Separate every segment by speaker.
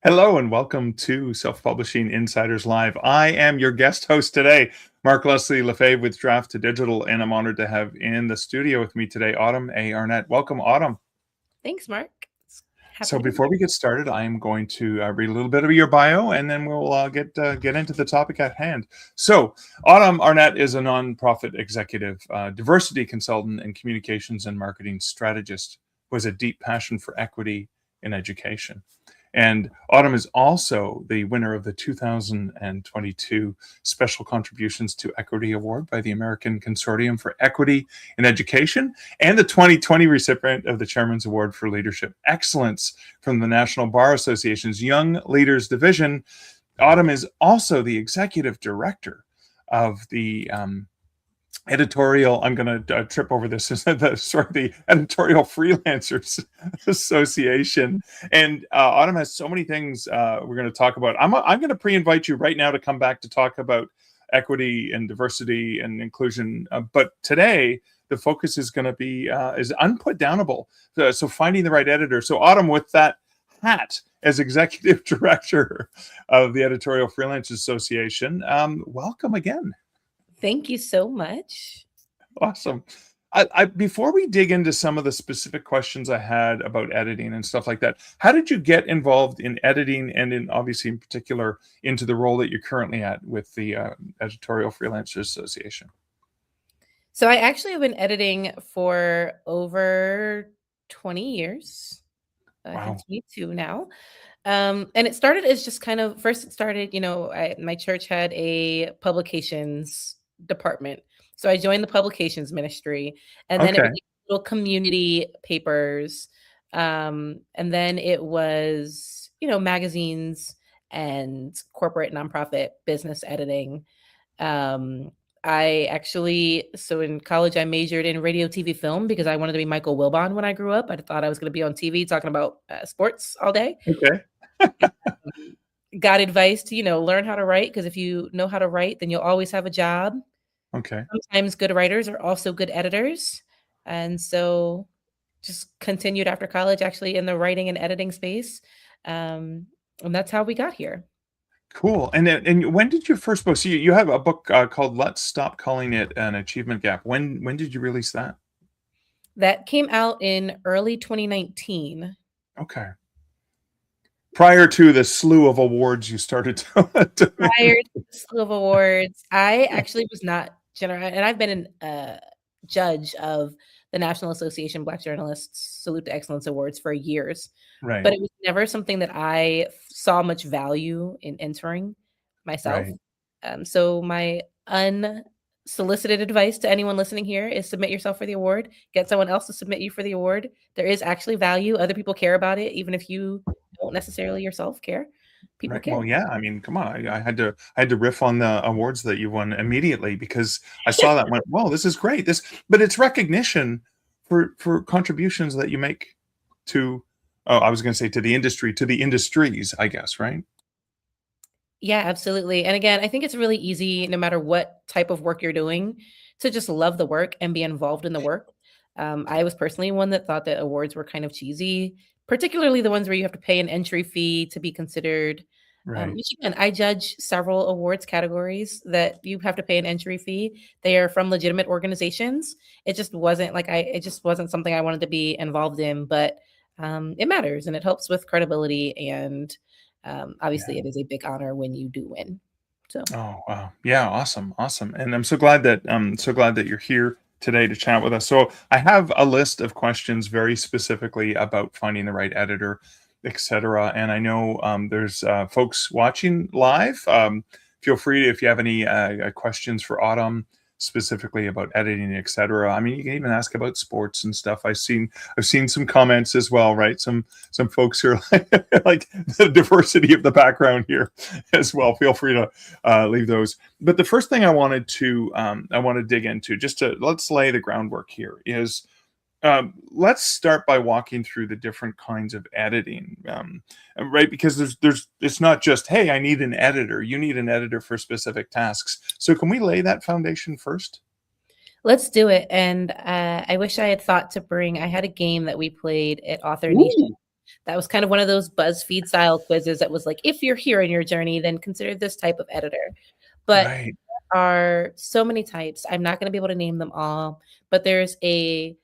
Speaker 1: Hello and welcome to Self-Publishing Insiders Live. I am your guest host today, Mark Leslie Lefebvre with Draft to Digital, and I'm honored to have in the studio with me today, Autumn A. Arnett. Welcome, Autumn.
Speaker 2: Thanks, Mark.
Speaker 1: So before we get started, I am going to read a little bit of your bio, and then we'll get into the topic at hand. So Autumn Arnett is a nonprofit executive, diversity consultant, and communications and marketing strategist who has a deep passion for equity in education. And Autumn is also the winner of the 2022 Special Contributions to Equity Award by the American Consortium for Equity in Education, and the 2020 recipient of the Chairman's Award for Leadership Excellence from the National Bar Association's Young Leaders Division. Autumn is also the executive director of the Editorial, I'm going to trip over this, the Editorial Freelancers Association. And Autumn has so many things we're going to talk about. I'm going to pre-invite you right now to come back to talk about equity and diversity and inclusion. But today, the focus is going to be is Unputdownable. So finding the right editor. So Autumn, with that hat as executive director of the Editorial Freelancers Association, welcome again.
Speaker 2: Thank you so much.
Speaker 1: Awesome. I before we dig into some of the specific questions I had about editing and stuff like that, how did you get involved in editing and obviously in particular into the role that you're currently at with the Editorial Freelancers Association?
Speaker 2: So I actually have been editing for over 20 years.
Speaker 1: Wow.
Speaker 2: I'm 22 now. And it started as just kind of, first it started, my church had a publications department. So I joined the publications ministry, and then it was little community papers. And then it was, magazines and corporate nonprofit business editing. So in college, I majored in radio, TV, film because I wanted to be Michael Wilbon when I grew up. I thought I was going to be on TV talking about sports all day.
Speaker 1: Okay.
Speaker 2: Got advice to, learn how to write, because if you know how to write, then you'll always have a job.
Speaker 1: Okay.
Speaker 2: Sometimes good writers are also good editors. And so just continued after college, actually in the writing and editing space. And that's how we got here.
Speaker 1: Cool. And when did you first book? So you have a book called Let's Stop Calling It an Achievement Gap. When did you release that?
Speaker 2: That came out in early 2019.
Speaker 1: Okay. Prior to the slew of awards you started to
Speaker 2: Prior to the slew of awards, I actually was not general, and I've been a judge of the National Association of Black Journalists Salute to Excellence Awards for years.
Speaker 1: Right.
Speaker 2: But it was never something that I saw much value in entering myself. Right. So my unsolicited advice to anyone listening here is submit yourself for the award. Get someone else to submit you for the award. There is actually value. Other people care about it, even if you don't necessarily yourself care. People care.
Speaker 1: Well, yeah. I mean, come on. I had to riff on the awards that you won immediately because I saw that and went, "Whoa, this is great." But it's recognition for contributions that you make to. Oh, I was going to say to the industry, to the industries, I guess, right?
Speaker 2: Yeah, absolutely. And again, I think it's really easy, no matter what type of work you're doing, to just love the work and be involved in the work. I was personally one that thought that awards were kind of cheesy, particularly the ones where you have to pay an entry fee to be considered.
Speaker 1: Right.
Speaker 2: Which again, I judge several awards categories that you have to pay an entry fee. They are from legitimate organizations. It just wasn't it just wasn't something I wanted to be involved in, but it matters and it helps with credibility. And obviously it is a big honor when you do win. So.
Speaker 1: Oh, wow. Yeah. Awesome. And I'm so glad that you're here today to chat with us. So I have a list of questions very specifically about finding the right editor, etc. And I know there's folks watching live. Feel free to, if you have any questions for Autumn specifically about editing, etc. I mean, you can even ask about sports and stuff. I've seen some comments as well, right? Some folks who are like the diversity of the background here as well. Feel free to leave those. But the first thing I want to dig into, just to let's lay the groundwork here, is let's start by walking through the different kinds of editing, right? Because it's not just, hey, I need an editor. You need an editor for specific tasks. So can we lay that foundation first?
Speaker 2: Let's do it. And I wish I had thought to bring, I had a game that we played at Author Nation That was kind of one of those BuzzFeed style quizzes that was like, if you're here in your journey, then consider this type of editor. But
Speaker 1: Right.
Speaker 2: there are so many types. I'm not going to be able to name them all, but there's a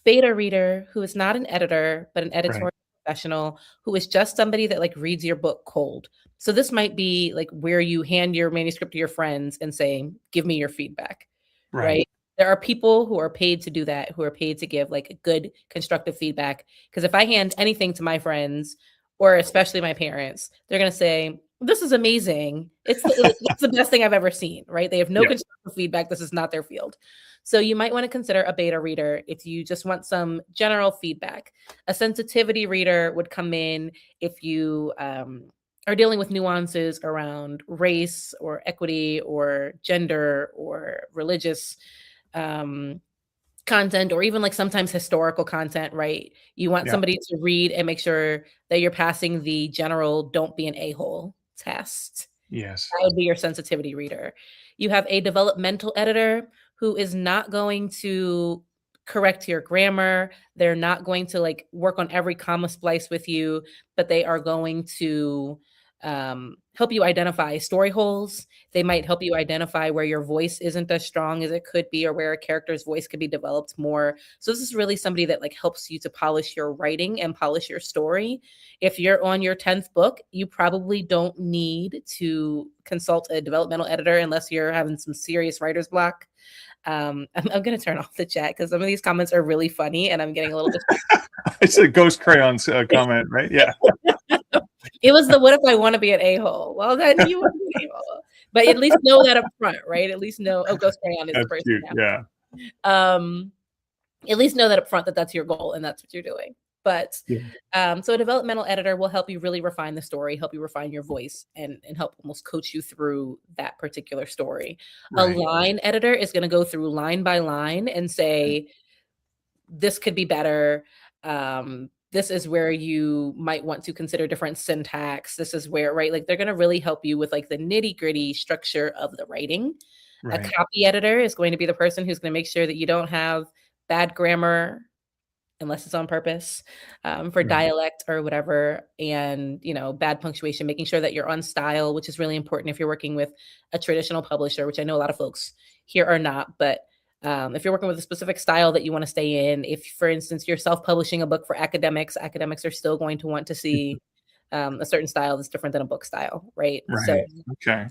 Speaker 2: beta reader who is not an editor, but an editorial
Speaker 1: Right.
Speaker 2: professional who is just somebody that like reads your book cold. So this might be like where you hand your manuscript to your friends and say, give me your feedback,
Speaker 1: Right.
Speaker 2: right? There are people who are paid to do that, who are paid to give like good constructive feedback. Because if I hand anything to my friends, or especially my parents, they're going to say, this is amazing. It's the best thing I've ever seen, right? They have no
Speaker 1: Yeah.
Speaker 2: constructive feedback. This is not their field. So you might want to consider a beta reader if you just want some general feedback. A sensitivity reader would come in if you are dealing with nuances around race or equity or gender or religious content, or even like sometimes historical content, right? You want
Speaker 1: Yeah.
Speaker 2: somebody to read and make sure that you're passing the general don't be an a-hole test.
Speaker 1: Yes.
Speaker 2: That would be your sensitivity reader. You have a developmental editor who is not going to correct your grammar. They're not going to like work on every comma splice with you, but they are going to help you identify story holes. They might help you identify where your voice isn't as strong as it could be, or where a character's voice could be developed more. So this is really somebody that like helps you to polish your writing and polish your story. If you're on your 10th book, you probably don't need to consult a developmental editor unless you're having some serious writer's block. I'm going to turn off the chat because some of these comments are really funny and I'm getting a little distracted.
Speaker 1: It's a Ghost Crayons comment, right? Yeah.
Speaker 2: It was the what if I want to be an a-hole? Well, then you want to be an a-hole. But at least know that up front, right? At least know, oh, Ghost Crayon is the
Speaker 1: That's
Speaker 2: person.
Speaker 1: cute. Yeah.
Speaker 2: At least know that up front that that's your goal and that's what you're doing. But so a developmental editor will help you really refine the story, help you refine your voice, and help almost coach you through that particular story.
Speaker 1: Right.
Speaker 2: A line editor is going to go through line by line and say, this could be better. This is where you might want to consider different syntax. This is where, right? Like they're going to really help you with like the nitty gritty structure of the writing.
Speaker 1: Right.
Speaker 2: A copy editor is going to be the person who's going to make sure that you don't have bad grammar, unless it's on purpose, for dialect or whatever, and bad punctuation, making sure that you're on style, which is really important if you're working with a traditional publisher, which I know a lot of folks here are not, but if you're working with a specific style that you want to stay in, if, for instance, you're self-publishing a book for academics are still going to want to see a certain style that's different than a book style, right?
Speaker 1: Right.
Speaker 2: So,
Speaker 1: okay.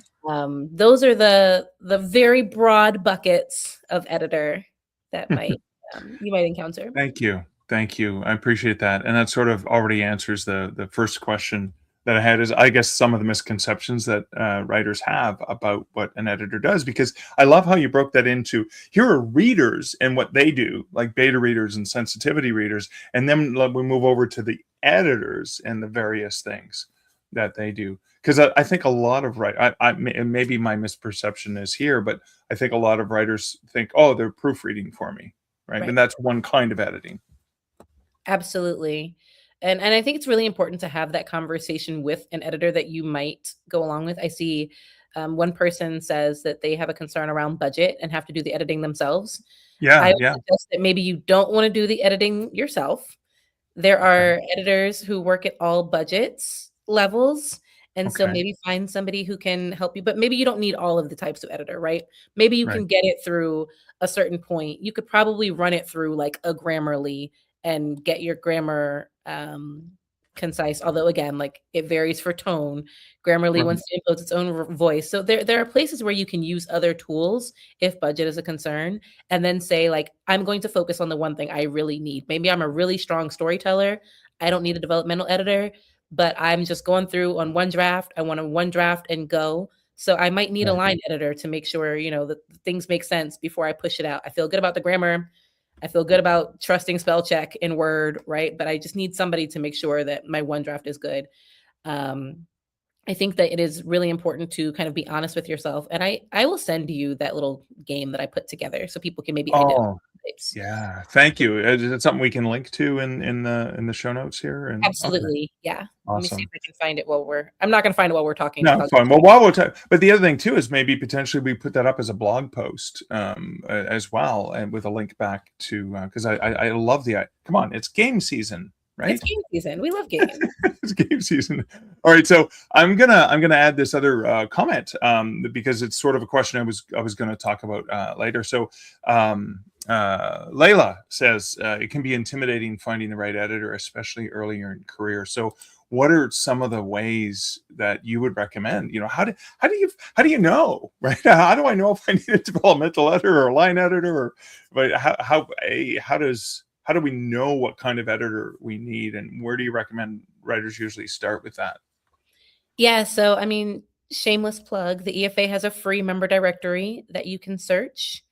Speaker 2: Those are the very broad buckets of editor that might you might encounter.
Speaker 1: Thank you. Thank you. I appreciate that. And that sort of already answers the first question that I had, is I guess some of the misconceptions that writers have about what an editor does, because I love how you broke that into, here are readers and what they do, like beta readers and sensitivity readers. And then we move over to the editors and the various things that they do. Because I think a lot of and maybe my misperception is here, but I think a lot of writers think, oh, they're proofreading for me, right? And that's one kind of editing.
Speaker 2: Absolutely. And I think it's really important to have that conversation with an editor that you might go along with. I see one person says that they have a concern around budget and have to do the editing themselves. I would suggest that maybe you don't want to do the editing yourself. There are editors who work at all budgets levels. And so maybe find somebody who can help you, but maybe you don't need all of the types of editor, right? Maybe you can get it through a certain point. You could probably run it through like a Grammarly and get your grammar concise. Although again, like it varies for tone. Grammarly wants to impose its own voice. So there are places where you can use other tools if budget is a concern, and then say like, I'm going to focus on the one thing I really need. Maybe I'm a really strong storyteller. I don't need a developmental editor, but I'm just going through on one draft. I want a one draft and go. So I might need a line editor to make sure, that things make sense before I push it out. I feel good about the grammar. I feel good about trusting spell check in Word, right? But I just need somebody to make sure that my one draft is good. I think that it is really important to kind of be honest with yourself. And I will send you that little game that I put together so people can maybe identify types.
Speaker 1: Yeah, thank you. Is it something we can link to in the show notes here? And
Speaker 2: absolutely, yeah.
Speaker 1: Awesome.
Speaker 2: Let me see if I can find it I'm not going to find it while we're talking.
Speaker 1: No, fine. Well, while we're talking, but the other thing too is maybe potentially we put that up as a blog post as well, and with a link back to because I love come on, it's game season, right?
Speaker 2: It's game season. We love games.
Speaker 1: It's game season. All right, so I'm gonna add this other comment because it's sort of a question I was going to talk about later. So Layla says it can be intimidating finding the right editor, especially earlier in career. So what are some of the ways that you would recommend? How do you know, right? How do I know if I need a developmental editor or a line editor, or but how do we know what kind of editor we need, and where do you recommend writers usually start with that?
Speaker 2: Yeah, so I mean, shameless plug, the EFA has a free member directory that you can search.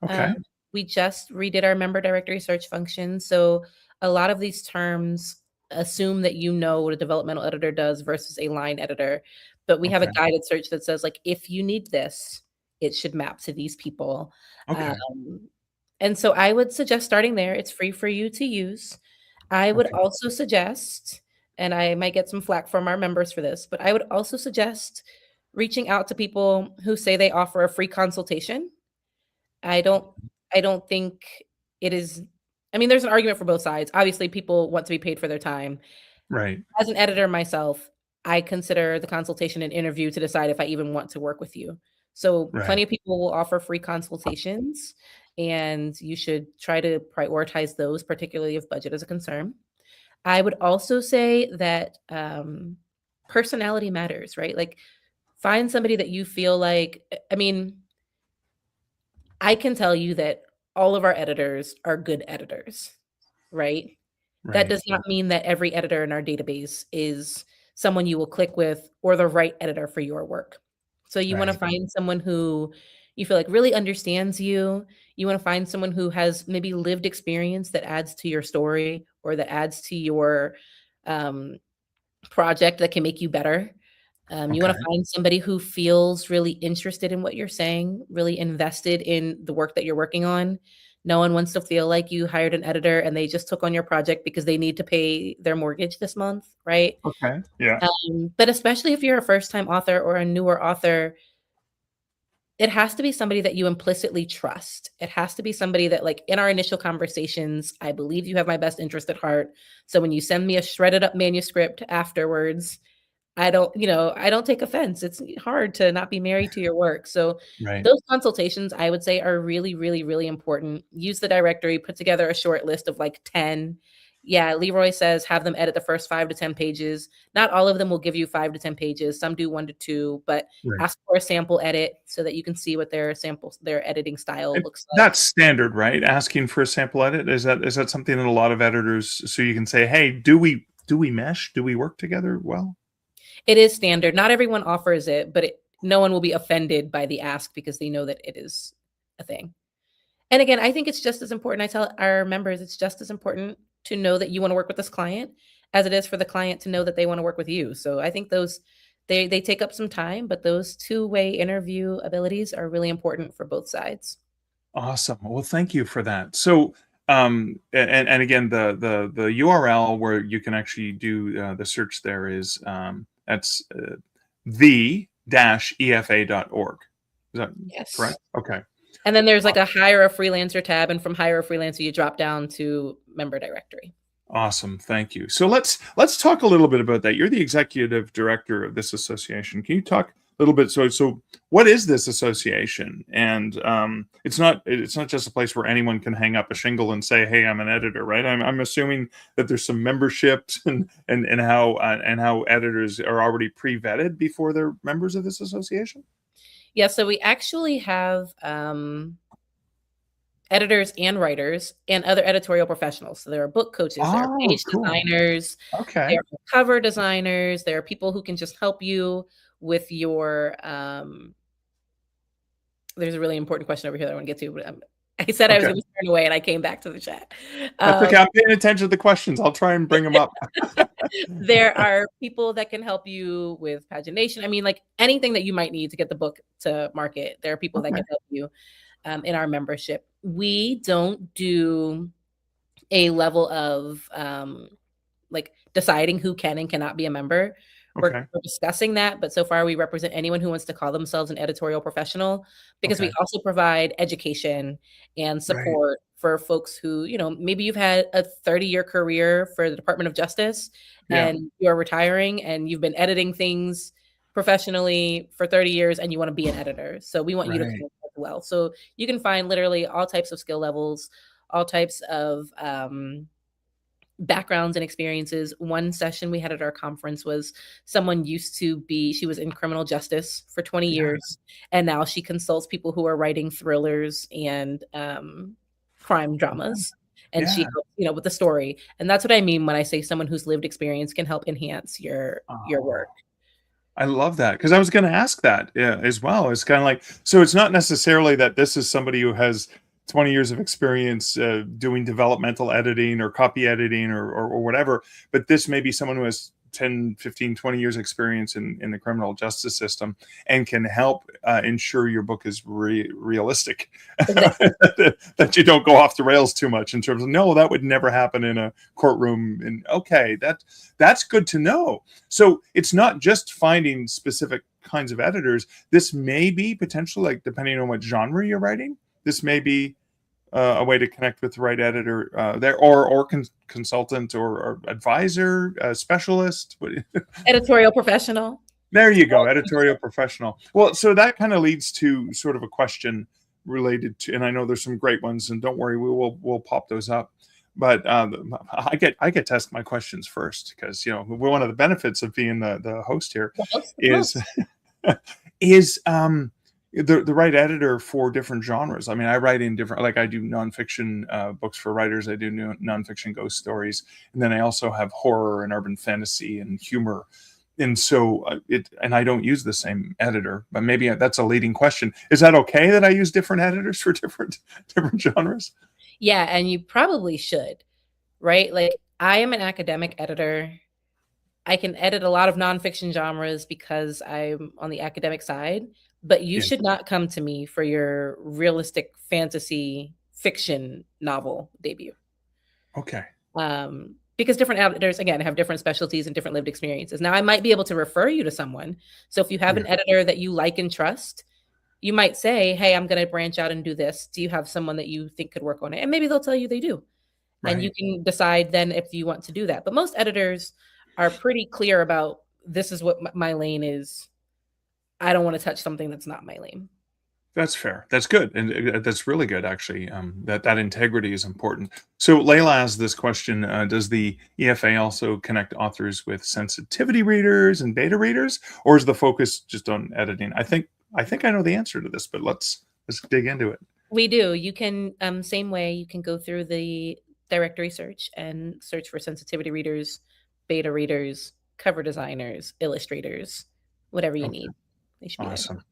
Speaker 1: Okay.
Speaker 2: Um, we just redid our member directory search function. So a lot of these terms assume that you know what a developmental editor does versus a line editor. But we have a
Speaker 1: Okay.
Speaker 2: guided search that says, like, if you need this, it should map to these people.
Speaker 1: Okay.
Speaker 2: Um, and so I would suggest starting there. It's free for you to use. I would
Speaker 1: Okay.
Speaker 2: also suggest, and I might get some flack from our members for this, but I would also suggest reaching out to people who say they offer a free consultation. I don't I don't think it is. I mean, there's an argument for both sides. Obviously, people want to be paid for their time.
Speaker 1: Right.
Speaker 2: As an editor myself, I consider the consultation an interview to decide if I even want to work with you. So
Speaker 1: Right.
Speaker 2: plenty of people will offer free consultations, and you should try to prioritize those, particularly if budget is a concern. I would also say that personality matters, right? Like, find somebody that you feel like, I mean, I can tell you that all of our editors are good editors, right? That
Speaker 1: Right.
Speaker 2: does not mean that every editor in our database is someone you will click with or the right editor for your work. So you want to
Speaker 1: Right.
Speaker 2: find someone who you feel like really understands you. You want to find someone who has maybe lived experience that adds to your story or that adds to your um, project that can make you better. You want
Speaker 1: Okay.
Speaker 2: to find somebody who feels really interested in what you're saying, really invested in the work that you're working on. No one wants to feel like you hired an editor and they just took on your project because they need to pay their mortgage this month, right?
Speaker 1: Okay. Yeah.
Speaker 2: But especially if you're a first time author or a newer author, it has to be somebody that you implicitly trust. It has to be somebody that, like, in our initial conversations, I believe you have my best interest at heart. So when you send me a shredded up manuscript afterwards, I don't take offense. It's hard to not be married to your work. So
Speaker 1: Right.
Speaker 2: those consultations, I would say, are really, really, really important. Use the directory, put together a short list of like 10. Yeah, Leroy says have them edit the first 5 to 10 pages. Not all of them will give you 5 to 10 pages. Some do 1 to 2, but
Speaker 1: Right.
Speaker 2: ask for a sample edit so that you can see what their editing style
Speaker 1: And
Speaker 2: looks like.
Speaker 1: that's standard, right? Asking for a sample edit, is that something that a lot of editors, so you can say, hey, do we mesh? Do we work together well?
Speaker 2: It is standard. Not everyone offers it, but no one will be offended by the ask because they know that it is a thing. And again, I think it's just as important. I tell our members it's just as important to know that you want to work with this client as it is for the client to know that they want to work with you. So I think those they take up some time, but those two-way interview abilities are really important for both sides.
Speaker 1: Awesome. Well, thank you for that. So, and again, the URL where you can actually do the search there is that's the-efa.org. Is that
Speaker 2: Yes.
Speaker 1: correct? Okay.
Speaker 2: And then there's like a hire a freelancer tab, and from hire a freelancer, you drop down to member directory.
Speaker 1: Awesome. Thank you. So let's talk a little bit about that. You're the executive director of this association. Can you talk a little bit? So what is this association? And it's not just a place where anyone can hang up a shingle and say, "Hey, I'm an editor," right? I'm assuming that there's some memberships and how editors are already pre-vetted before they're members of this association.
Speaker 2: Yeah, so we actually have editors and writers and other editorial professionals. So there are book coaches, there are
Speaker 1: Oh,
Speaker 2: page
Speaker 1: cool.
Speaker 2: designers, there
Speaker 1: Okay.
Speaker 2: are cover designers, there are people who can just help you with your there's a really important question over here that I want to get to, but I said I was
Speaker 1: Okay.
Speaker 2: going to turn away and I came back to the chat.
Speaker 1: That's
Speaker 2: Um,
Speaker 1: okay. I'm paying attention to the questions. I'll try and bring them up.
Speaker 2: there are people that can help you with pagination. I mean, like anything that you might need to get the book to market, there are people that
Speaker 1: Okay.
Speaker 2: can help you in our membership. We don't do a level of like deciding who can and cannot be a member.
Speaker 1: Okay.
Speaker 2: We're discussing that, but so far we represent anyone who wants to call themselves an editorial professional, because we
Speaker 1: Okay.
Speaker 2: also provide education and
Speaker 1: Right.
Speaker 2: support for folks who, maybe you've had a 30-year career for the Department of Justice
Speaker 1: Yeah.
Speaker 2: and you're retiring and you've been editing things professionally for 30 years and you want to be an editor. So we want you to
Speaker 1: Right.
Speaker 2: come as well. So you can find literally all types of skill levels, all types of backgrounds and experiences. One session we had at our conference was someone she was in criminal justice for 20
Speaker 1: Yeah.
Speaker 2: years, and now she consults people who are writing thrillers and crime dramas. And she
Speaker 1: Yeah.
Speaker 2: helps, with the story. And that's what I mean when I say someone whose lived experience can help enhance your
Speaker 1: Oh,
Speaker 2: work.
Speaker 1: I love that, because I was going to ask that, yeah, as well. It's kind of like, so it's not necessarily that this is somebody who has 20 years of experience doing developmental editing or copy editing or whatever, but this may be someone who has 10, 15, 20 years experience in the criminal justice system and can help ensure your book is realistic,
Speaker 2: Exactly.
Speaker 1: that you don't go off the rails too much in terms of, no, that would never happen in a courtroom. And okay, that's good to know. So it's not just finding specific kinds of editors. This may be potentially, like, depending on what genre you're writing, this may be a way to connect with the right editor there, or consultant or advisor, specialist.
Speaker 2: Editorial professional.
Speaker 1: There you go, editorial professional. Well, so that kind of leads to sort of a question related to, and I know there's some great ones, and don't worry, we'll pop those up. But I get to ask my questions first, because one of the benefits of being the host here is is the right editor for different genres. I mean, I write in different, like I do nonfiction books for writers. I do nonfiction ghost stories, and then I also have horror and urban fantasy and humor. And so and I don't use the same editor, but maybe that's a leading question. Is that okay that I use different editors for different genres?
Speaker 2: Yeah, and you probably should, right? Like, I am an academic editor. I can edit a lot of nonfiction genres because I'm on the academic side, but you
Speaker 1: Yeah.
Speaker 2: should not come to me for your realistic fantasy fiction novel debut.
Speaker 1: Okay.
Speaker 2: Because different editors, again, have different specialties and different lived experiences. Now, I might be able to refer you to someone. So if you have
Speaker 1: Yeah.
Speaker 2: an editor that you like and trust, you might say, hey, I'm going to branch out and do this. Do you have someone that you think could work on it? And maybe they'll tell you they do. And you
Speaker 1: Right.
Speaker 2: can decide then if you want to do that. But most editors are pretty clear about, this is what my lane is. I don't want to touch something that's not my lane.
Speaker 1: That's fair. That's good. And that's really good, actually. That integrity is important. So Layla asked this question: does the EFA also connect authors with sensitivity readers and beta readers, or is the focus just on editing? I think I know the answer to this, but let's dig into it.
Speaker 2: We do. You can, same way, you can go through the directory search and search for sensitivity readers, beta readers, cover designers, illustrators, whatever you
Speaker 1: Okay.
Speaker 2: need. They should be
Speaker 1: Awesome.
Speaker 2: there.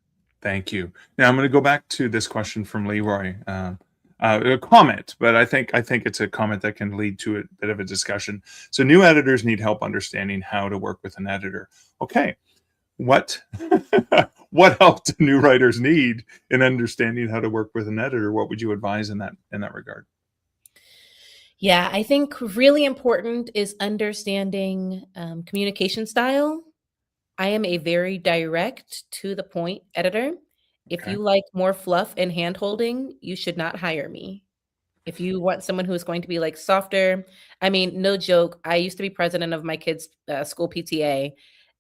Speaker 1: Thank you. Now I'm going to go back to this question from Leroy. A comment, but I think it's a comment that can lead to a bit of a discussion. So new editors need help understanding how to work with an editor. Okay, what what help do new writers need in understanding how to work with an editor? What would you advise in that regard?
Speaker 2: Yeah, I think really important is understanding communication style. I am a very direct, to the point editor. If
Speaker 1: Okay.
Speaker 2: you like more fluff and hand holding, you should not hire me. If you want someone who is going to be like softer, I mean, no joke. I used to be president of my kids' school PTA.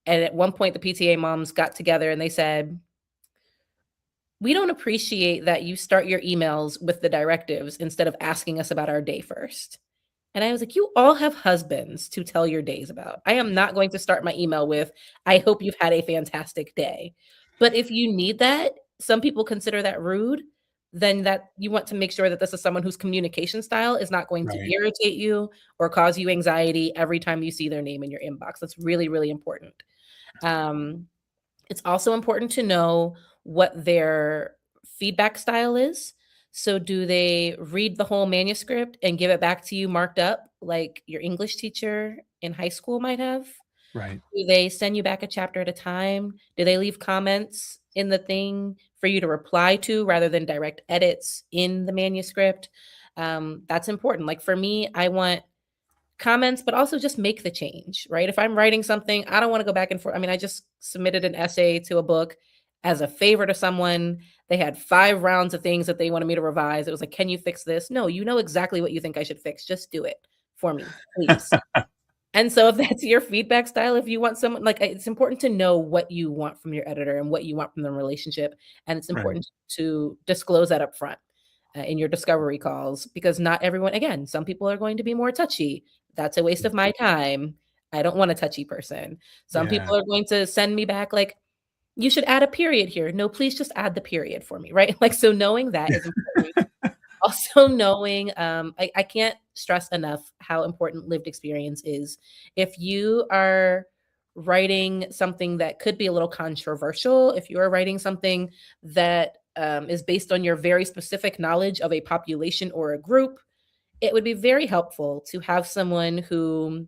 Speaker 2: And at one point, the PTA moms got together and they said, we don't appreciate that you start your emails with the directives instead of asking us about our day first. And I was like, you all have husbands to tell your days about. I am not going to start my email with, I hope you've had a fantastic day. But if you need that, some people consider that rude, then that you want to make sure that this is someone whose communication style is not going to
Speaker 1: Right.
Speaker 2: irritate you or cause you anxiety every time you see their name in your inbox. That's really, really important. It's also important to know what their feedback style is. So, do they read the whole manuscript and give it back to you marked up like your English teacher in high school might have?
Speaker 1: Right.
Speaker 2: Do they send you back a chapter at a time? Do they leave comments in the thing for you to reply to rather than direct edits in the manuscript? That's important. Like for me, I want comments, but also just make the change, right? If I'm writing something, I don't want to go back and forth. I mean, I just submitted an essay to a book as a favor to someone. They had 5 rounds of things that they wanted me to revise. It was like, can you fix this? No, you know exactly what you think I should fix. Just do it for me, please. And so if that's your feedback style, if you want someone like it's important to know what you want from your editor and what you want from the relationship. And it's
Speaker 1: Right.
Speaker 2: important to disclose that up front in your discovery calls, because not everyone, again, some people are going to be more touchy. That's a waste of my time. I don't want a touchy person. Some
Speaker 1: Yeah.
Speaker 2: people are going to send me back like, you should add a period here. No, please just add the period for me, right? Like, so knowing that is important. Also knowing, I can't stress enough how important lived experience is. If you are writing something that could be a little controversial, if you are writing something that is based on your very specific knowledge of a population or a group, it would be very helpful to have someone who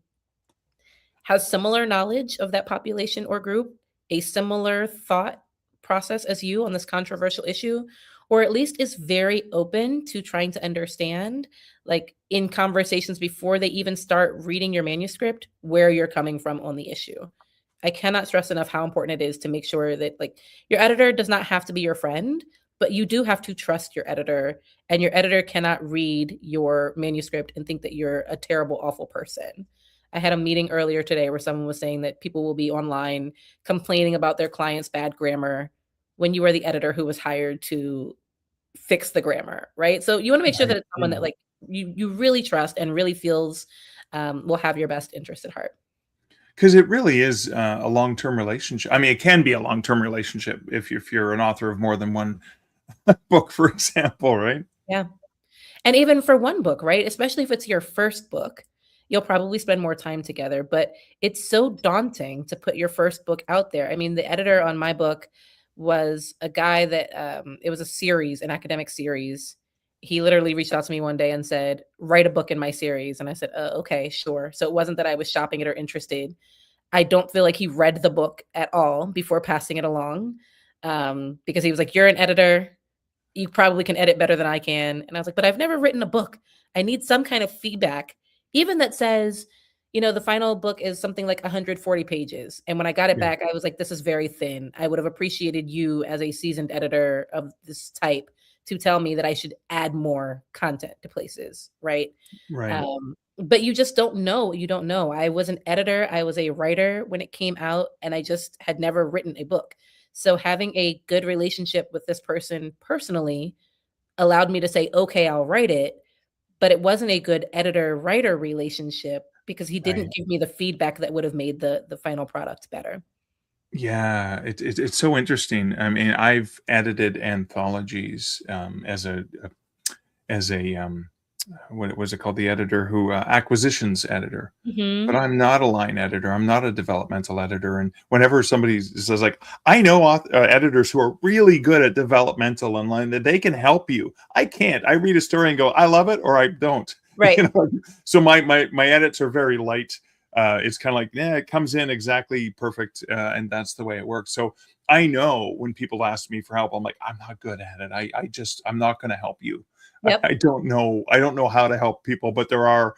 Speaker 2: has similar knowledge of that population or group, a similar thought process as you on this controversial issue, or at least is very open to trying to understand, like in conversations before they even start reading your manuscript, where you're coming from on the issue. I cannot stress enough how important it is to make sure that like your editor does not have to be your friend, but you do have to trust your editor, and your editor cannot read your manuscript and think that you're a terrible, awful person. I had a meeting earlier today where someone was saying that people will be online complaining about their client's bad grammar when you are the editor who was hired to fix the grammar, right? So you want to make sure
Speaker 1: Right.
Speaker 2: that it's someone that like you really trust and really feels will have your best interest at heart.
Speaker 1: Because it really is a long-term relationship. I mean, it can be a long-term relationship if you're an author of more than one book, for example, right?
Speaker 2: Yeah. And even for one book, right? Especially if it's your first book, you'll probably spend more time together. But it's so daunting to put your first book out there. I mean, the editor on my book was a guy that it was a series, an academic series. He literally reached out to me one day and said, write a book in my series. And I said, okay, sure. So it wasn't that I was shopping it or interested. I don't feel like he read the book at all before passing it along, because he was like, you're an editor, you probably can edit better than I can. And I was like, but I've never written a book. I need some kind of feedback, even that says, the final book is something like 140 pages. And when I got it
Speaker 1: Yeah.
Speaker 2: back, I was like, this is very thin. I would have appreciated you as a seasoned editor of this type to tell me that I should add more content to places, right?
Speaker 1: Right.
Speaker 2: But you just don't know what you don't know. I was an editor, I was a writer when it came out, and I just had never written a book. So having a good relationship with this person personally allowed me to say, okay, I'll write it. But it wasn't a good editor writer relationship because he
Speaker 1: Right.
Speaker 2: didn't give me the feedback that would have made the final product better.
Speaker 1: Yeah, it's so interesting. I mean, I've edited anthologies as a what was it called? The editor who acquisitions editor. But
Speaker 2: Hmm.
Speaker 1: I'm not a line editor. I'm not a developmental editor. And whenever somebody says like, I know editors who are really good at developmental and line that they can help you. I can't. I read a story and go, I love it or I don't.
Speaker 2: Right.
Speaker 1: So my edits are very light. It's kind of like, yeah, it comes in exactly perfect, and that's the way it works. So I know when people ask me for help, I'm like, I'm not good at it. I'm not going to help you.
Speaker 2: Yep.
Speaker 1: I don't know. I don't know how to help people, but there are,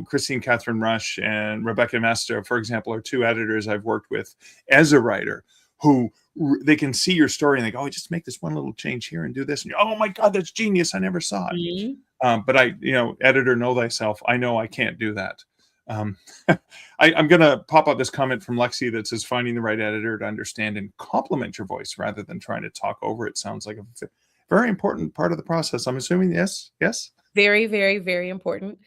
Speaker 1: Christine Catherine Rush and Rebecca Mesta, for example, are 2 editors I've worked with as a writer who they can see your story and they go, oh, just make this one little change here and do this. And oh my God, that's genius. I never saw it.
Speaker 2: Mhm.
Speaker 1: But editor, know thyself. I know I can't do that. Um, I'm going to pop up this comment from Lexi that says, finding the right editor to understand and complement your voice rather than trying to talk over it sounds like a very important part of the process. I'm assuming, yes? Yes?
Speaker 2: Very, very, very important.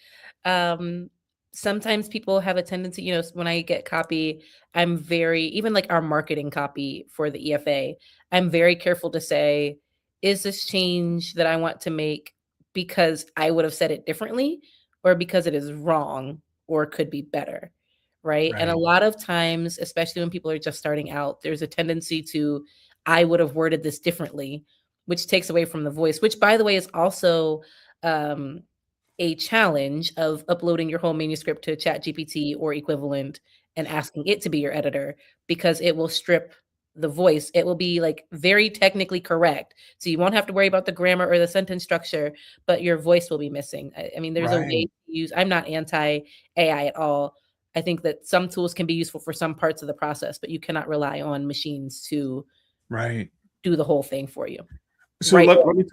Speaker 2: Um, Sometimes people have a tendency, when I get copy, I'm very, even like our marketing copy for the EFA, I'm very careful to say, is this change that I want to make because I would have said it differently or because it is wrong or could be better? Right. And a
Speaker 1: Right.
Speaker 2: lot of times, especially when people are just starting out, there's a tendency to, I would have worded this differently, which takes away from the voice, which by the way is also um, a challenge of uploading your whole manuscript to ChatGPT or equivalent and asking it to be your editor, because it will strip the voice. It will be like very technically correct. So you won't have to worry about the grammar or the sentence structure, but your voice will be missing. I mean, there's a way
Speaker 1: Right.
Speaker 2: to use, I'm not anti AI at all. I think that some tools can be useful for some parts of the process, but you cannot rely on machines to
Speaker 1: Right.
Speaker 2: do the whole thing for you.
Speaker 1: So
Speaker 2: Right.
Speaker 1: let me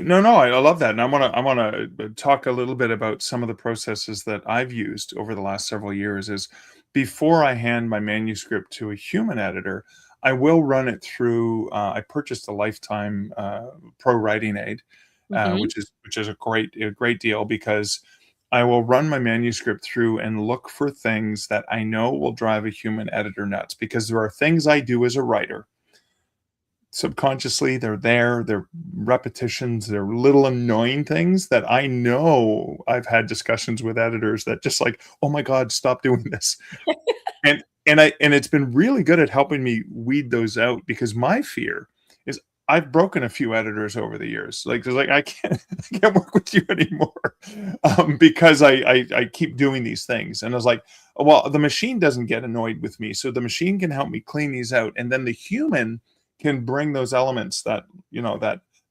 Speaker 1: no, I love that, and I want to talk a little bit about some of the processes that I've used over the last several years. Is before I hand my manuscript to a human editor, I will run it through. I purchased a lifetime pro writing aid,
Speaker 2: Mm-hmm.
Speaker 1: which is a great deal because I will run my manuscript through and look for things that I know will drive a human editor nuts because there are things I do as a writer subconsciously. They're repetitions, they're little annoying things that I know I've had discussions with editors that just like, oh my god, stop doing this. And it's been really good at helping me weed those out because my fear is I've broken a few editors over the years. Like there's like I can't work with you anymore because I keep doing these things. And I was like, oh, well, the machine doesn't get annoyed with me, so the machine can help me clean these out, and then the human can bring those elements that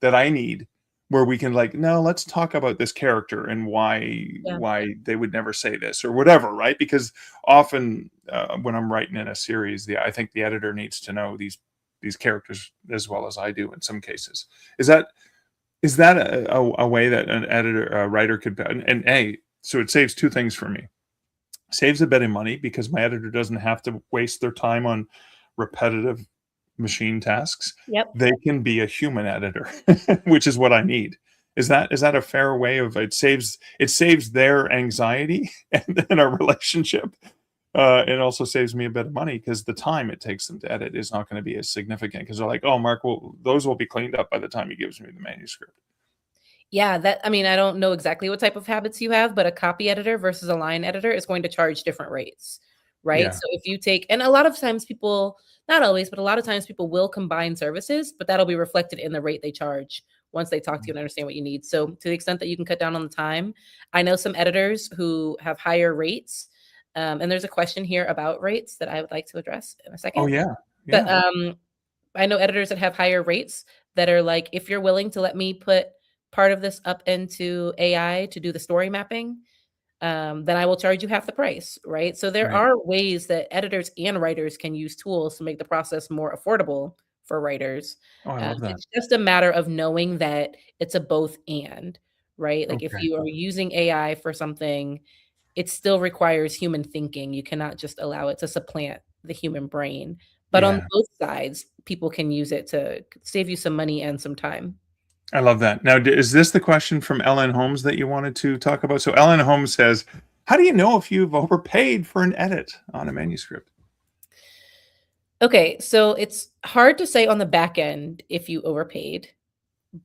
Speaker 1: that I need, where we can like, no, let's talk about this character and
Speaker 2: Yeah.
Speaker 1: why they would never say this or whatever, right? Because often when I'm writing in a series, I think the editor needs to know these characters as well as I do in some cases. Is that a way that an editor, a writer could, so it saves two things for me. Saves a bit of money because my editor doesn't have to waste their time on repetitive machine tasks.
Speaker 2: Yep.
Speaker 1: They can be a human editor, which is what I need. Is that a fair way of it saves their anxiety and then our relationship. It also saves me a bit of money because the time it takes them to edit is not going to be as significant because they're like, oh, Mark, well, those will be cleaned up by the time he gives me the manuscript.
Speaker 2: Yeah, that, I mean, I don't know exactly what type of habits you have, but a copy editor versus a line editor is going to charge different rates, right?
Speaker 1: Yeah.
Speaker 2: So if you take, and a lot of times people, not always, but a lot of times people will combine services, but that'll be reflected in the rate they charge once they talk to you and understand what you need. So to the extent that you can cut down on the time, I know some editors who have higher rates. And there's a question here about rates that I would like to address in a
Speaker 1: Oh
Speaker 2: second.
Speaker 1: yeah.
Speaker 2: But
Speaker 1: Yeah.
Speaker 2: I know editors that have higher rates that are like, if you're willing to let me put part of this up into AI to do the story mapping, then I will charge you half the price, right? So there
Speaker 1: Right.
Speaker 2: are ways that editors and writers can use tools to make the process more affordable for writers.
Speaker 1: Oh, I love that.
Speaker 2: It's just a matter of knowing that it's a both and, right? Like if
Speaker 1: Okay.
Speaker 2: you are using AI for something, it still requires human thinking. You cannot just allow it to supplant the human brain. But on
Speaker 1: Yeah.
Speaker 2: both sides, people can use it to save you some money and some time.
Speaker 1: I love that. Now, is this the question from Ellen Holmes that you wanted to talk about? So Ellen Holmes says, how do you know if you've overpaid for an edit on a manuscript?
Speaker 2: Okay, so it's hard to say on the back end if you overpaid,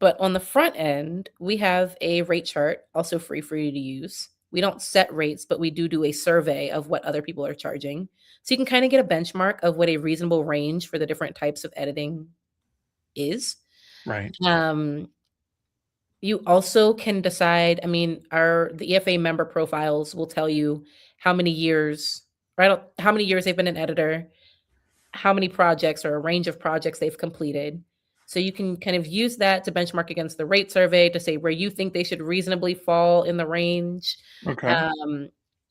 Speaker 2: but on the front end, we have a rate chart, also free for you to use. We don't set rates, but we do a survey of what other people are charging. So you can kind of get a benchmark of what a reasonable range for the different types of editing is.
Speaker 1: Right.
Speaker 2: Um, you also can decide, I mean, the EFA member profiles will tell you how many years, right? How many years they've been an editor, how many projects or a range of projects they've completed. So you can kind of use that to benchmark against the rate survey to say where you think they should reasonably fall in the range.
Speaker 1: Okay.
Speaker 2: Um,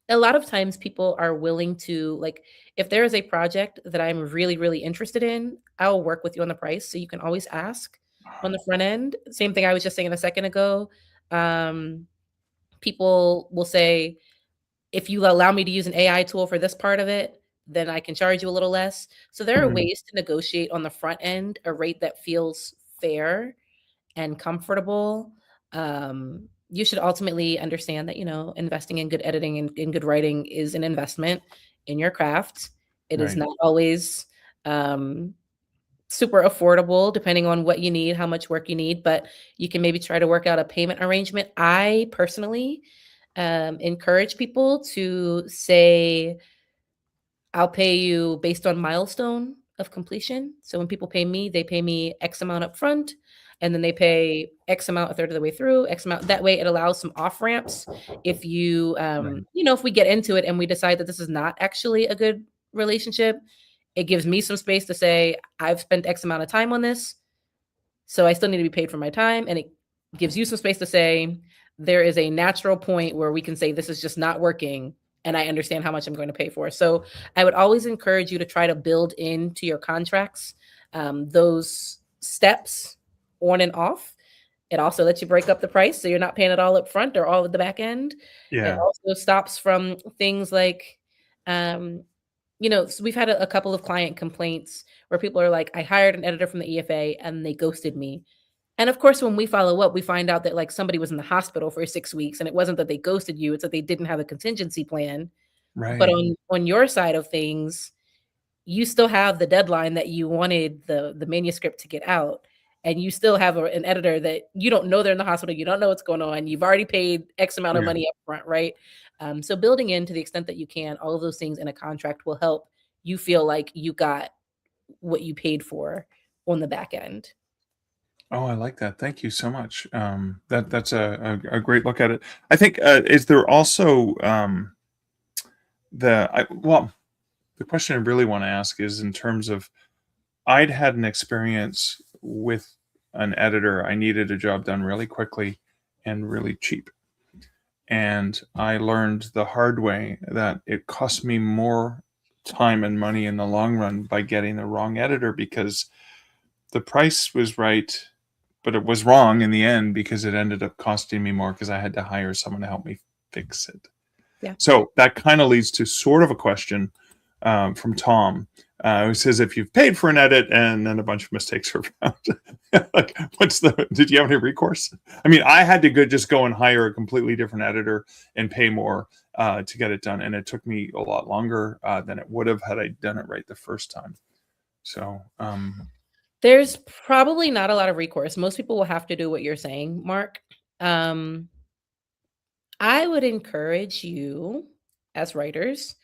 Speaker 2: a lot of times people are willing to, like, if there is a project that I'm really, really interested in, I'll work with you on the price. So you can always ask on the front end. Same thing I was just saying a second ago. Um, People will say, if you allow me to use an AI tool for this part of it, then I can charge you a little less. So there are
Speaker 1: Mhm.
Speaker 2: ways to negotiate on the front end a rate that feels fair and comfortable. You should ultimately understand that, investing in good editing and in good writing is an investment in your craft. It is
Speaker 1: Right.
Speaker 2: not always um, super affordable depending on what you need, how much work you need, but you can maybe try to work out a payment arrangement. I personally encourage people to say, I'll pay you based on milestone of completion. So when people pay me, they pay me X amount up front, and then they pay X amount a third of the way through, X amount. That way it allows some off ramps. If you,
Speaker 1: Right.
Speaker 2: if we get into it and we decide that this is not actually a good relationship, It gives me some space to say, I've spent X amount of time on this, so I still need to be paid for my time. And it gives you some space to say, there is a natural point where we can say, this is just not working, and I understand how much I'm going to pay for. So I would always encourage you to try to build into your contracts those steps on and off. It also lets you break up the price, so you're not paying it all up front or all at the back end. It
Speaker 1: Yeah.
Speaker 2: also stops from things like, so we've had a couple of client complaints where people are like, I hired an editor from the EFA and they ghosted me. And of course, when we follow up, we find out that like somebody was in the hospital for 6 weeks, and it wasn't that they ghosted you, it's that they didn't have a contingency plan. But
Speaker 1: Right.
Speaker 2: on your side of things, you still have the deadline that you wanted the manuscript to get out, and you still have an editor that you don't know they're in the hospital, you don't know what's going on, you've already paid X amount of
Speaker 1: Yeah.
Speaker 2: money up front, right? So building in to the extent that you can, all of those things in a contract will help you feel like you got what you paid for on the back end.
Speaker 1: Oh, I like that. Thank you so much. That's a great look at it. I think is there also the question I really want to ask is in terms of I'd had an experience with an editor. I needed a job done really quickly and really cheap. And I learned the hard way that it cost me more time and money in the long run by getting the wrong editor, because the price was right, but it was wrong in the end because it ended up costing me more because I had to hire someone to help me fix it.
Speaker 2: Yeah.
Speaker 1: So that kind of leads to sort of a question from Tom, who says, if you've paid for an edit and then a bunch of mistakes are found, like, did you have any recourse? I mean, I had to just go and hire a completely different editor and pay more to get it done. And it took me a lot longer than it would have had I done it right the first time. So
Speaker 2: there's probably not a lot of recourse. Most people will have to do what you're saying, Mark. I would encourage you as writers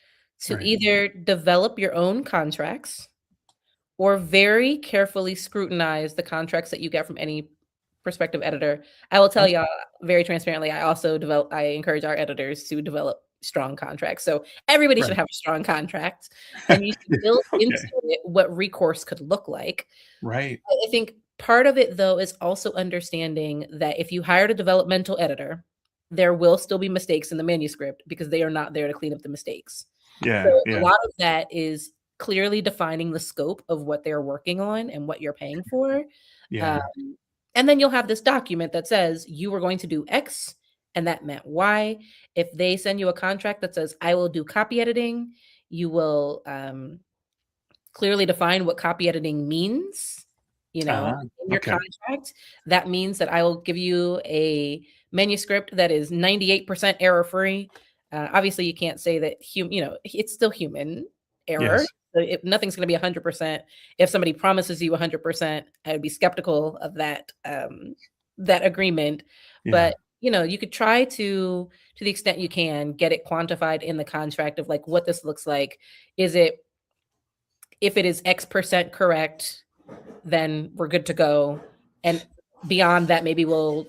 Speaker 2: to
Speaker 1: right.
Speaker 2: either develop your own contracts or very carefully scrutinize the contracts that you get from any prospective editor. I will tell
Speaker 1: Okay.
Speaker 2: y'all very transparently, I encourage our editors to develop strong contracts. So everybody should
Speaker 1: Right.
Speaker 2: have a strong contract, and you should build into
Speaker 1: Okay.
Speaker 2: it what recourse could look like.
Speaker 1: Right.
Speaker 2: I think part of it, though, is also understanding that if you hired a developmental editor, there will still be mistakes in the manuscript because they are not there to clean up the mistakes. So
Speaker 1: Yeah.
Speaker 2: a
Speaker 1: Yeah.
Speaker 2: lot of that is clearly defining the scope of what they're working on and what you're paying for.
Speaker 1: Yeah.
Speaker 2: Um, and then you'll have this document that says you were going to do X and that meant Y. If they send you a contract that says I will do copy editing, you will clearly define what copy editing means, in your
Speaker 1: Okay.
Speaker 2: contract. That means that I will give you a manuscript that is 98% error free. Obviously, you can't say that it's still human error.
Speaker 1: Yes.
Speaker 2: So nothing's going to be 100%. If somebody promises you 100%, I would be skeptical of that agreement.
Speaker 1: Yeah.
Speaker 2: But you could try to the extent you can, get it quantified in the contract of like what this looks like. If it is X% correct, then we're good to go. And beyond that, maybe we'll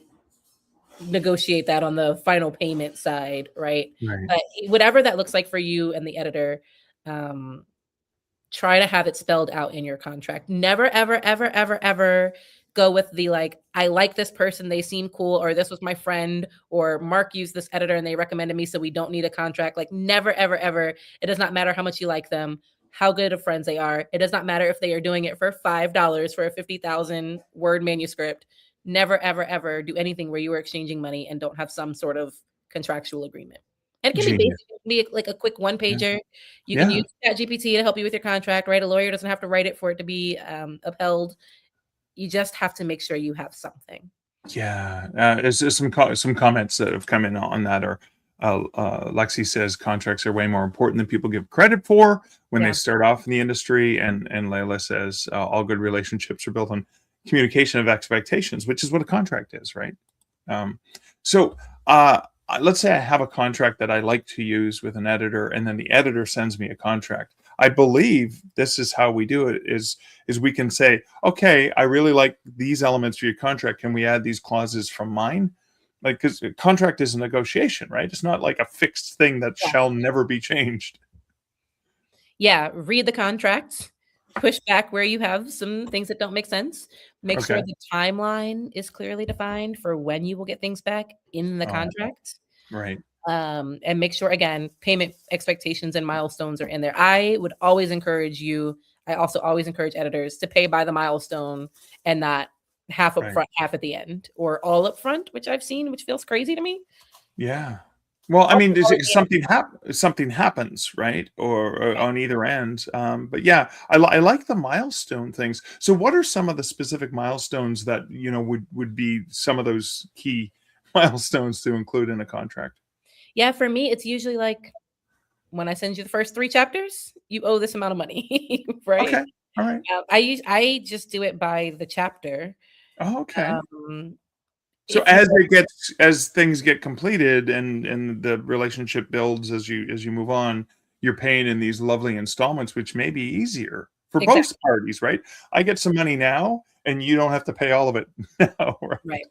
Speaker 2: negotiate that on the final payment side, right?
Speaker 1: Right.
Speaker 2: But whatever that looks like for you and the editor, try to have it spelled out in your contract. Never, ever, ever, ever, ever go with the like, I like this person, they seem cool, or this was my friend, or Mark used this editor and they recommended me, so we don't need a contract. Like never, ever, ever. It does not matter how much you like them, how good of friends they are. It does not matter if they are doing it for $5 for a 50,000 word manuscript. Never, ever, ever do anything where you are exchanging money and don't have some sort of contractual agreement. And it can be basic.
Speaker 1: Genius.
Speaker 2: It can be like a quick one
Speaker 1: Yeah.
Speaker 2: pager. You can
Speaker 1: Yeah.
Speaker 2: use ChatGPT to help you with your contract, right? A lawyer doesn't have to write it for it to be upheld. You just have to make sure you have something.
Speaker 1: Yeah. There's some comments that have come in on that. Or Lexi says contracts are way more important than people give credit for when they
Speaker 2: Yeah.
Speaker 1: start off in the industry, and Layla says all good relationships are built on communication of expectations, which is what a contract is, right? So let's say I have a contract that I like to use with an editor, and then the editor sends me a contract. I believe this is how we do it, is we can say, okay, I really like these elements of your contract. Can we add these clauses from mine? Like, because a contract is a negotiation, right? It's not like a fixed thing that
Speaker 2: Yeah.
Speaker 1: shall never be changed.
Speaker 2: Yeah, read the contract, push back where you have some things that don't make sense. Make sure
Speaker 1: Okay.
Speaker 2: the timeline is clearly defined for when you will get things back in the
Speaker 1: Oh,
Speaker 2: contract.
Speaker 1: right.
Speaker 2: And make sure, again, payment expectations and milestones are in there. I would always encourage you. I also always encourage editors to pay by the milestone and not half up
Speaker 1: Right.
Speaker 2: front, half at the end, or all up front, which I've seen, which feels crazy to me.
Speaker 1: Yeah. Well, I
Speaker 2: Also,
Speaker 1: mean, is
Speaker 2: all
Speaker 1: it
Speaker 2: at the
Speaker 1: something happens, right? Or
Speaker 2: end.
Speaker 1: on either end. But yeah, I like the milestone things. So what are some of the specific milestones that, would be some of those key milestones to include in a contract?
Speaker 2: Yeah, for me, it's usually like when I send you the first 3 chapters, you owe this amount of money, right?
Speaker 1: Okay. All right.
Speaker 2: I just do it by the chapter.
Speaker 1: Oh, okay.
Speaker 2: Um,
Speaker 1: So
Speaker 2: if you
Speaker 1: as things get completed and the relationship builds as you move on, you're paying in these lovely installments, which may be easier for both
Speaker 2: exactly,
Speaker 1: parties, right? I get some money now, and you don't have to pay all of it now, right?
Speaker 2: right.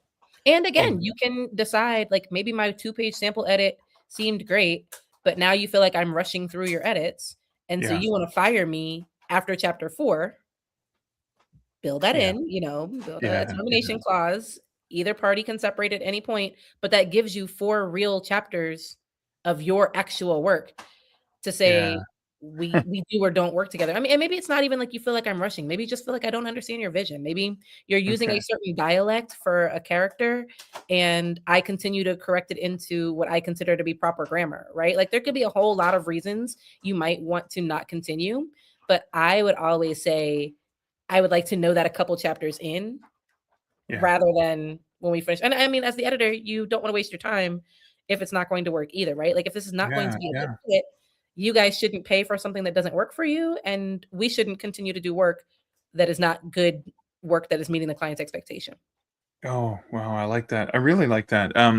Speaker 2: And
Speaker 1: Oh,
Speaker 2: again, you can decide, like, maybe my 2-page sample edit seemed great, but now you feel like I'm rushing through your edits, and so
Speaker 1: yeah,
Speaker 2: you wanna fire me after chapter 4. Build that
Speaker 1: yeah,
Speaker 2: in, build a
Speaker 1: yeah, yeah,
Speaker 2: termination clause. Either party can separate at any point, but that gives you 4 real chapters of your actual work to
Speaker 1: yeah.
Speaker 2: say we do or don't work together. I mean, and maybe it's not even like you feel like I'm rushing. Maybe you just feel like I don't understand your vision. Maybe you're using
Speaker 1: Okay,
Speaker 2: a certain dialect for a character and I continue to correct it into what I consider to be proper grammar, right? Like there could be a whole lot of reasons you might want to not continue, but I would always say I would like to know that a couple chapters in
Speaker 1: yeah,
Speaker 2: rather than when we finish. And I mean, as the editor, you don't want to waste your time if it's not going to work either, right? Like if this is not going
Speaker 1: yeah,
Speaker 2: to be a good
Speaker 1: yeah.
Speaker 2: fit, you guys shouldn't pay for something that doesn't work for you. And we shouldn't continue to do work that is not good work that is meeting the client's expectation.
Speaker 1: Oh, wow, I like that. I really like that. I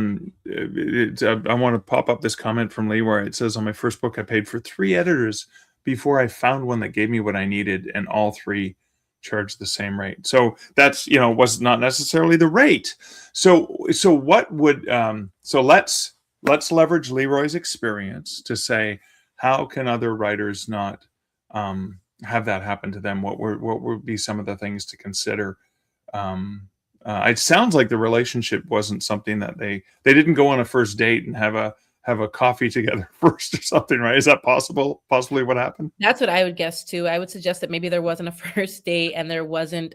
Speaker 1: want to pop up this comment from Lee where it says, "On my first book, I paid for 3 editors before I found one that gave me what I needed, and all 3 charged the same rate." So that's, was not necessarily the rate. So what would so let's leverage Leroy's experience to say, how can other writers not have that happen to them? What would be some of the things to consider? Um, it sounds like the relationship wasn't something that they didn't go on a first date and have a coffee together first or something, right? Is that possible? Possibly what happened?
Speaker 2: That's what I would guess too. I would suggest that maybe there wasn't a first date and there wasn't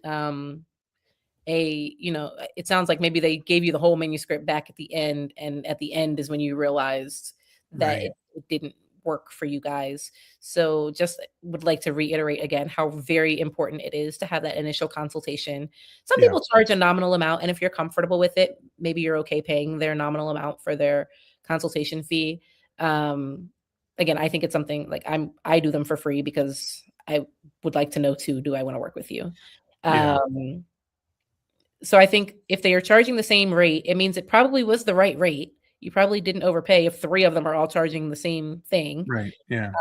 Speaker 2: it sounds like maybe they gave you the whole manuscript back at the end, and at the end is when you realized that
Speaker 1: Right.
Speaker 2: it didn't work for you guys. So just would like to reiterate again how very important it is to have that initial consultation. Some
Speaker 1: Yeah.
Speaker 2: people charge a nominal amount, and if you're comfortable with it, maybe you're okay paying their nominal amount for their consultation fee. Um, Again, I think it's something like I do them for free because I would like to know too, do I want to work with you?
Speaker 1: Yeah.
Speaker 2: Um, so I think if they are charging the same rate, it means it probably was the right rate. You probably didn't overpay if 3 of them are all charging the same thing.
Speaker 1: Right. Yeah.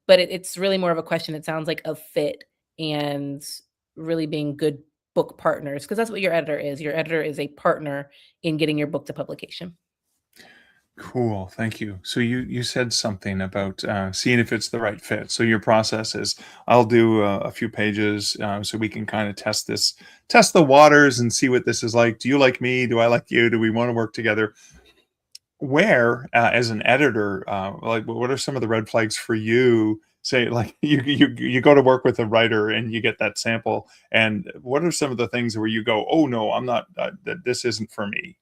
Speaker 2: But it's really more of a question, it sounds like, of fit and really being good book partners, because that's what your editor is. Your editor is a partner in getting your book to publication.
Speaker 1: Cool. Thank you. So you said something about seeing if it's the right fit. So your process is, I'll do a few pages so we can kind of test the waters and see what this is like. Do you like me? Do I like you? Do we want to work together? Where, as an editor, like, what are some of the red flags for you? Say, like, you go to work with a writer and you get that sample, and what are some of the things where you go, "Oh no, I'm not. This isn't for me."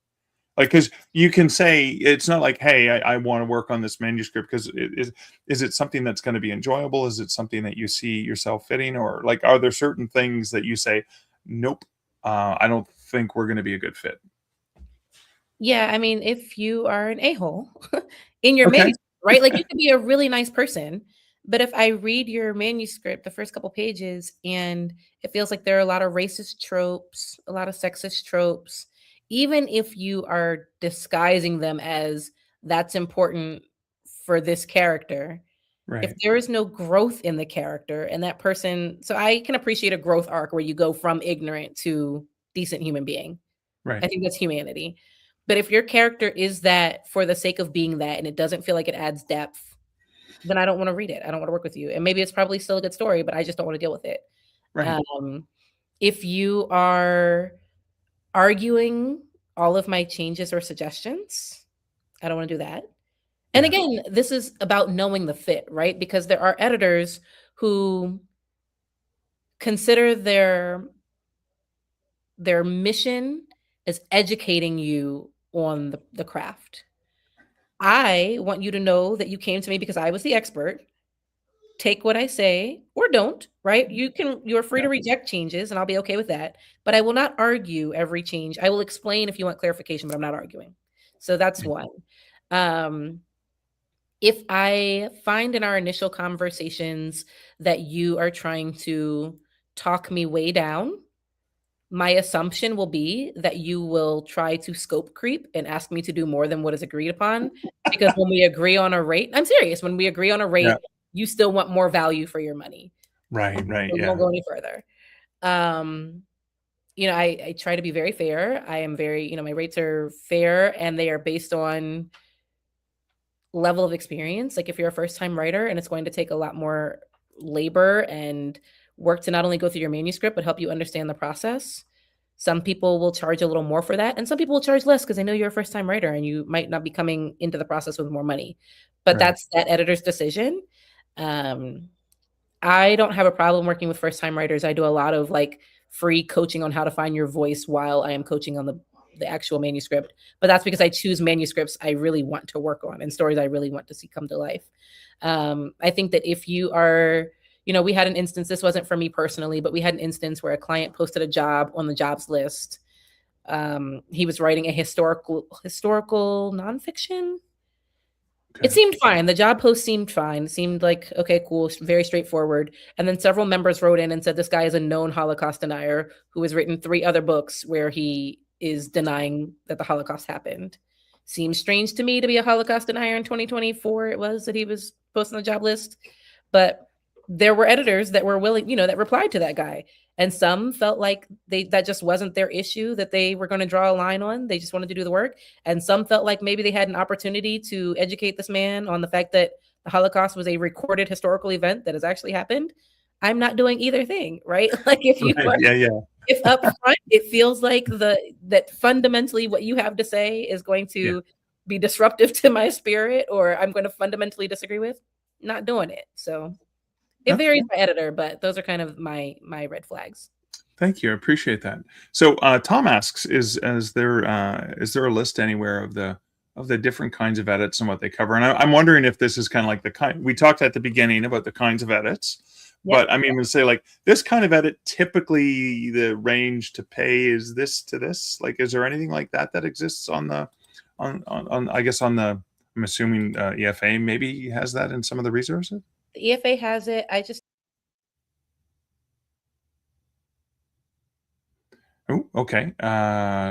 Speaker 1: Like, because you can say it's not like, "Hey, I want to work on this manuscript," because is it something that's going to be enjoyable? Is it something that you see yourself fitting, or like, are there certain things that you say, "Nope, I don't think we're going to be a good fit."
Speaker 2: Yeah, I mean, if you are an a-hole in your
Speaker 1: Okay.
Speaker 2: manuscript, right? Like, you could be a really nice person, but if I read your manuscript, the first couple pages, and it feels like there are a lot of racist tropes, a lot of sexist tropes, even if you are disguising them as that's important for this character, if
Speaker 1: Right.
Speaker 2: there is no growth in the character and that person, so I can appreciate a growth arc where you go from ignorant to decent human being.
Speaker 1: Right.
Speaker 2: I think that's humanity. But if your character is that for the sake of being that and it doesn't feel like it adds depth, then I don't want to read it. I don't want to work with you. And maybe it's probably still a good story, but I just don't want to deal with it.
Speaker 1: Right.
Speaker 2: If you are arguing all of my changes or suggestions, I don't want to do that. And again, this is about knowing the fit, right? Because there are editors who consider their mission as educating you on the craft. I want you to know that you came to me because I was the expert. Take what I say or don't, right? You're free to reject changes and I'll be okay with that. But I will not argue every change. I will explain if you want clarification, but I'm not arguing. So that's one. If I find in our initial conversations that you are trying to talk me way down, my assumption will be that you will try to scope creep and ask me to do more than what is agreed upon. Because when we agree on a rate, I'm serious, when we agree on a rate, you still want more value for your money.
Speaker 1: Right.
Speaker 2: So we won't go any further. I try to be very fair. I am very, my rates are fair and they are based on level of experience. Like if you're a first-time writer and it's going to take a lot more labor and work to not only go through your manuscript, but help you understand the process. Some people will charge a little more for that. And some people will charge less because they know you're a first-time writer and you might not be coming into the process with more money. But that's that editor's decision. I don't have a problem working with first-time writers. I do a lot of like free coaching on how to find your voice while I am coaching on the actual manuscript. But that's because I choose manuscripts I really want to work on and stories I really want to see come to life. I think that if you are, we had an instance, this wasn't for me personally, but we had an instance where a client posted a job on the jobs list. He was writing a historical nonfiction. Okay. It seemed fine. The job post seemed fine. It seemed like, okay, cool, very straightforward. And then several members wrote in and said, this guy is a known Holocaust denier who has written 3 other books where he is denying that the Holocaust happened. Seems strange to me to be a Holocaust denier in 2024. It was that he was posting the job list. But there were editors that were willing, that replied to that guy. And some felt like that just wasn't their issue, that they were going to draw a line on. They just wanted to do the work. And some felt like maybe they had an opportunity to educate this man on the fact that the Holocaust was a recorded historical event that has actually happened. I'm not doing either thing, right? Like if you if up front it feels like that fundamentally what you have to say is going to be disruptive to my spirit or I'm going to fundamentally disagree with, not doing it. So it varies by editor, but those are kind of my red flags.
Speaker 1: Thank you. I appreciate that. So Tom asks, is there a list anywhere of the different kinds of edits and what they cover? And I'm wondering if this is kind of like the kind we talked at the beginning about the kinds of edits. But I mean, we say like this kind of edit, typically the range to pay is this to this. Like, is there anything like that exists on I guess on the, I'm assuming EFA maybe has that in some of the resources?
Speaker 2: The EFA has it.
Speaker 1: Oh, okay.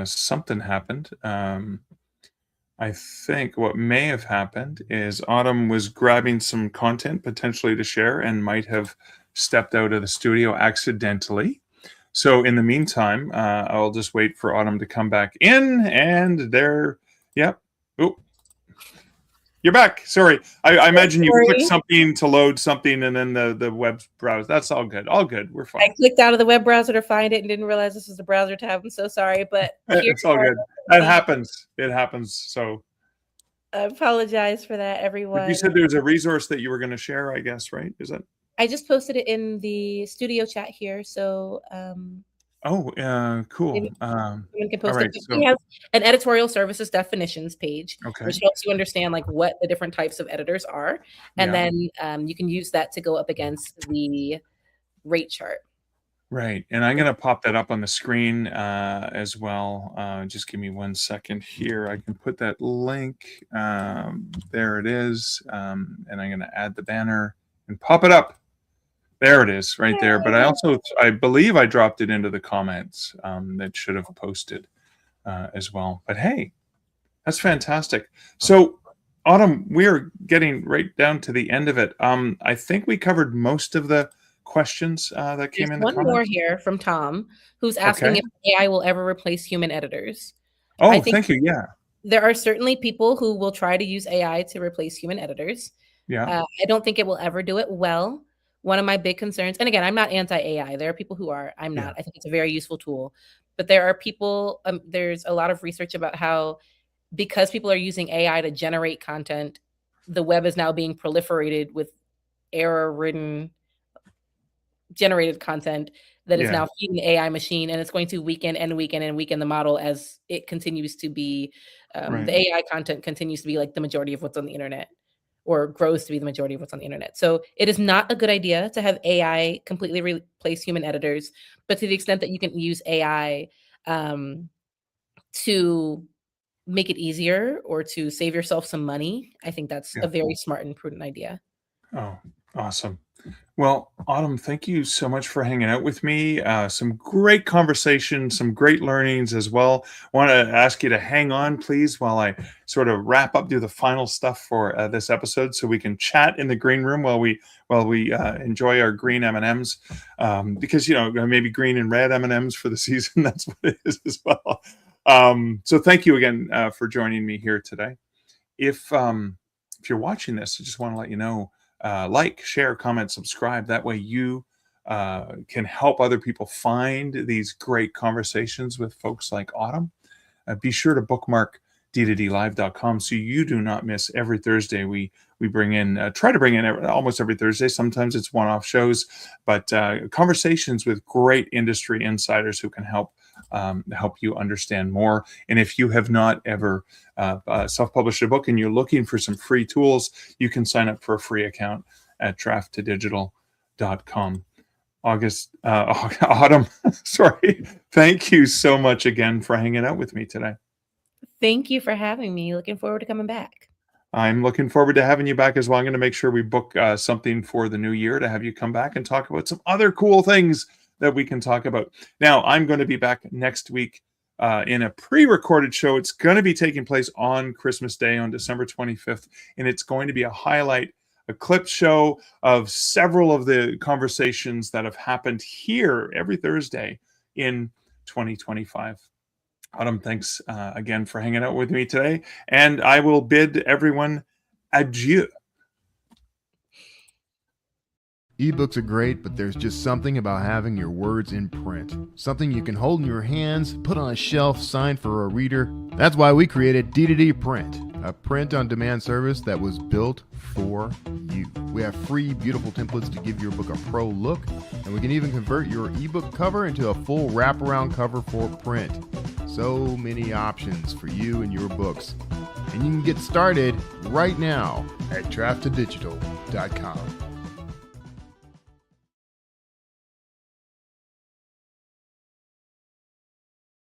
Speaker 1: Something happened. I think what may have happened is Autumn was grabbing some content potentially to share and might have stepped out of the studio accidentally. So in the meantime, I'll just wait for Autumn to come back in and there, yep. Oh, you're back. Sorry. I imagine you clicked something to load something and then the web browser. That's all good. All good. We're fine.
Speaker 2: I clicked out of the web browser to find it and didn't realize this was the browser tab. I'm so sorry, but
Speaker 1: it's all good. That happens. It happens. So
Speaker 2: I apologize for that, everyone.
Speaker 1: But you said there was a resource that you were going to share, I guess, right? Is that?
Speaker 2: I just posted it in the studio chat here. So
Speaker 1: cool.
Speaker 2: Someone can post it. So, we have an editorial services definitions page, which helps you understand like what the different types of editors are. And then you can use that to go up against the rate chart.
Speaker 1: Right. And I'm going to pop that up on the screen as well. Just give me 1 second here. I can put that link. There it is. And I'm going to add the banner and pop it up. There it is right there. But I believe I dropped it into the comments that should have posted as well. But hey, that's fantastic. So Autumn, we're getting right down to the end of it. I think we covered most of the questions that came in the comments.
Speaker 2: One more here from Tom, who's asking if AI will ever replace human editors.
Speaker 1: Oh, thank you. Yeah.
Speaker 2: There are certainly people who will try to use AI to replace human editors.
Speaker 1: Yeah.
Speaker 2: I don't think it will ever do it well. One of my big concerns, and again, I'm not anti-AI. There are people who are. I'm
Speaker 1: Yeah.
Speaker 2: not. I think it's a very useful tool. But there are people, there's a lot of research about how because people are using AI to generate content, the web is now being proliferated with error-ridden generated content that is
Speaker 1: Yeah.
Speaker 2: now feeding the AI machine, and it's going to weaken and weaken and weaken the model as it continues to be,
Speaker 1: Right.
Speaker 2: the AI content continues to be like the majority of what's on the internet, or grows to be the majority of what's on the internet. So it is not a good idea to have AI completely replace human editors, but to the extent that you can use AI to make it easier or to save yourself some money, I think that's
Speaker 1: Yeah.
Speaker 2: a very smart and prudent idea.
Speaker 1: Oh, awesome. Well, Autumn, thank you so much for hanging out with me. Some great conversation, some great learnings as well. I want to ask you to hang on, please, while I sort of wrap up, do the final stuff for this episode, so we can chat in the green room while we enjoy our green M&Ms, because maybe green and red M&Ms for the season. That's what it is as well. So thank you again for joining me here today. If you're watching this, I just want to let you know. Like, share, comment, subscribe. That way you can help other people find these great conversations with folks like Autumn. Be sure to bookmark d2dlive.com so you do not miss every Thursday. We try to bring in almost every Thursday. Sometimes it's one-off shows, but conversations with great industry insiders who can help you understand more. And if you have not ever self-published a book and you're looking for some free tools, you can sign up for a free account at draft2digital.com. Autumn, sorry. Thank you so much again for hanging out with me today.
Speaker 2: Thank you for having me. Looking forward to coming back.
Speaker 1: I'm looking forward to having you back as well. I'm going to make sure we book something for the new year to have you come back and talk about some other cool things that we can talk about. Now, I'm going to be back next week in a pre-recorded show. It's going to be taking place on Christmas Day on December 25th, and it's going to be a clip show of several of the conversations that have happened here every Thursday in 2025. Autumn, thanks again for hanging out with me today, and I will bid everyone adieu.
Speaker 3: Ebooks are great, but there's just something about having your words in print. Something you can hold in your hands, put on a shelf, sign for a reader. That's why we created D2D Print, a print-on-demand service that was built for you. We have free, beautiful templates to give your book a pro look, and we can even convert your ebook cover into a full wraparound cover for print. So many options for you and your books. And you can get started right now at draft2digital.com.